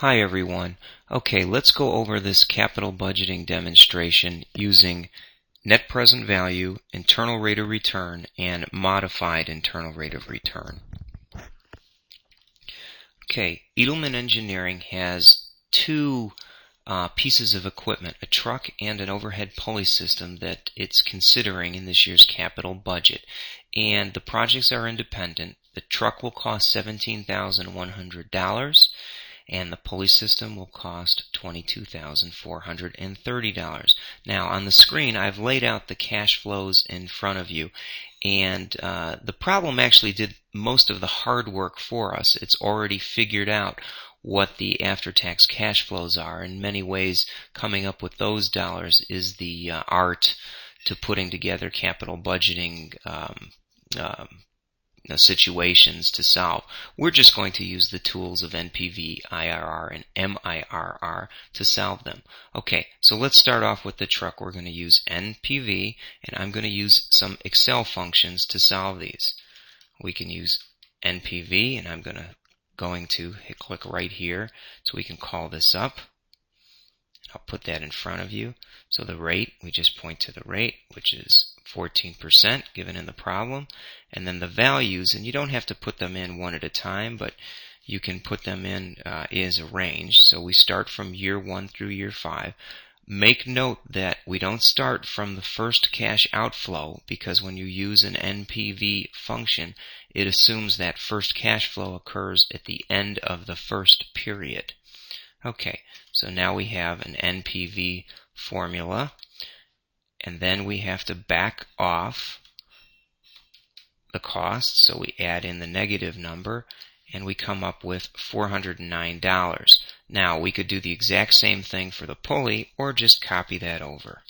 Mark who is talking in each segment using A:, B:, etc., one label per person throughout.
A: Hi everyone. Okay, let's go over this capital budgeting demonstration using net present value, internal rate of return, and modified internal rate of return. Okay, Edelman Engineering has two pieces of equipment, a truck and an overhead pulley system that it's considering in this year's capital budget. And the projects are independent. The truck will cost $17,100. And the pulley system will cost $22,430. Now on the screen I've laid out the cash flows in front of you, and the problem actually did most of the hard work for us. It's already figured out what the after-tax cash flows are. In many ways, coming up with those dollars is the art to putting together capital budgeting situations to solve. We're just going to use the tools of NPV, IRR, and MIRR to solve them. Okay, so let's start off with the truck. We're going to use NPV, and I'm going to use some Excel functions to solve these. We can use NPV, and I'm going to hit click right here so we can call this up. I'll put that in front of you. So the rate, we just point to the rate, which is 14% given in the problem, and then the values, and you don't have to put them in one at a time, but you can put them in as a range. So we start from year 1 through year 5. Make note that we don't start from the first cash outflow, because when you use an NPV function, it assumes that first cash flow occurs at the end of the first period. Okay, so now we have an NPV formula, and then we have to back off the costs, so we add in the negative number, and we come up with $409. Now, we could do the exact same thing for the pulley, or just copy that over.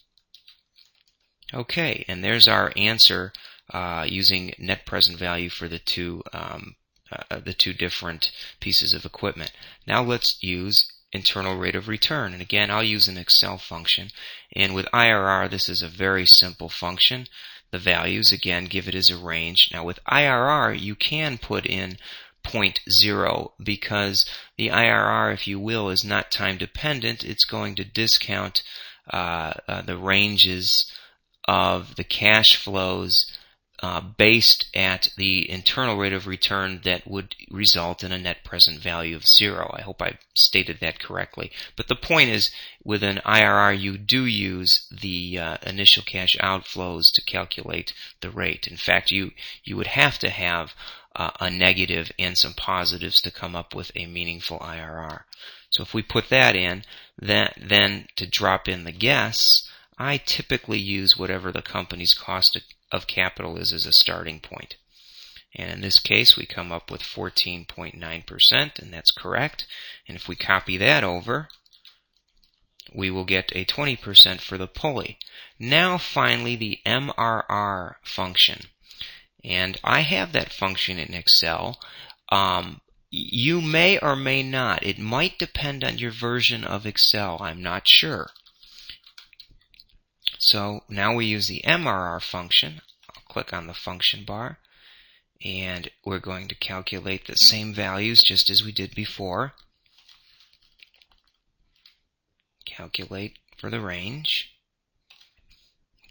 A: Okay, and there's our answer using net present value for the two different pieces of equipment. Now let's use internal rate of return. And again, I'll use an Excel function. And with IRR, this is a very simple function. The values, again, give it as a range. Now with IRR, you can put in 0.0 because the IRR, if you will, is not time dependent. It's going to discount the ranges of the cash flows based at the internal rate of return that would result in a net present value of 0. I hope I stated that correctly. But the point is, with an IRR, you do use the initial cash outflows to calculate the rate. In fact, you would have to have a negative and some positives to come up with a meaningful IRR. So if we put that in, then to drop in the guess, I typically use whatever the company's cost of capital is as a starting point. And in this case, we come up with 14.9%, and that's correct. And if we copy that over, we will get a 20% for the pulley. Now, finally, the MRR function. And I have that function in Excel. You may or may not. It might depend on your version of Excel. I'm not sure. So now we use the MRR function. I'll click on the function bar, and we're going to calculate the same values just as we did before. Calculate for the range.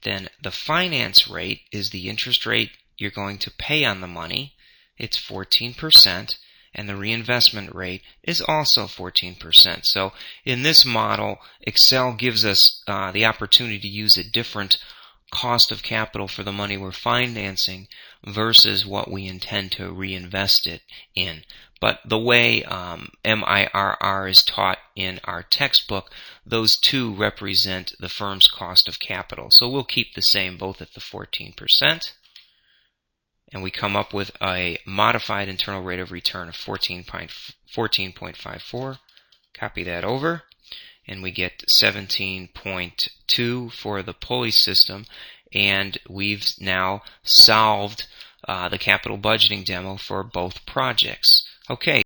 A: Then the finance rate is the interest rate you're going to pay on the money. It's 14%. And the reinvestment rate is also 14%. So in this model, Excel gives us the opportunity to use a different cost of capital for the money we're financing versus what we intend to reinvest it in. But the way MIRR is taught in our textbook, those two represent the firm's cost of capital. So we'll keep the same both at the 14%. And we come up with a modified internal rate of return of 14.54. Copy that over, and we get 17.2 for the pulley system. And we've now solved the capital budgeting demo for both projects. Okay.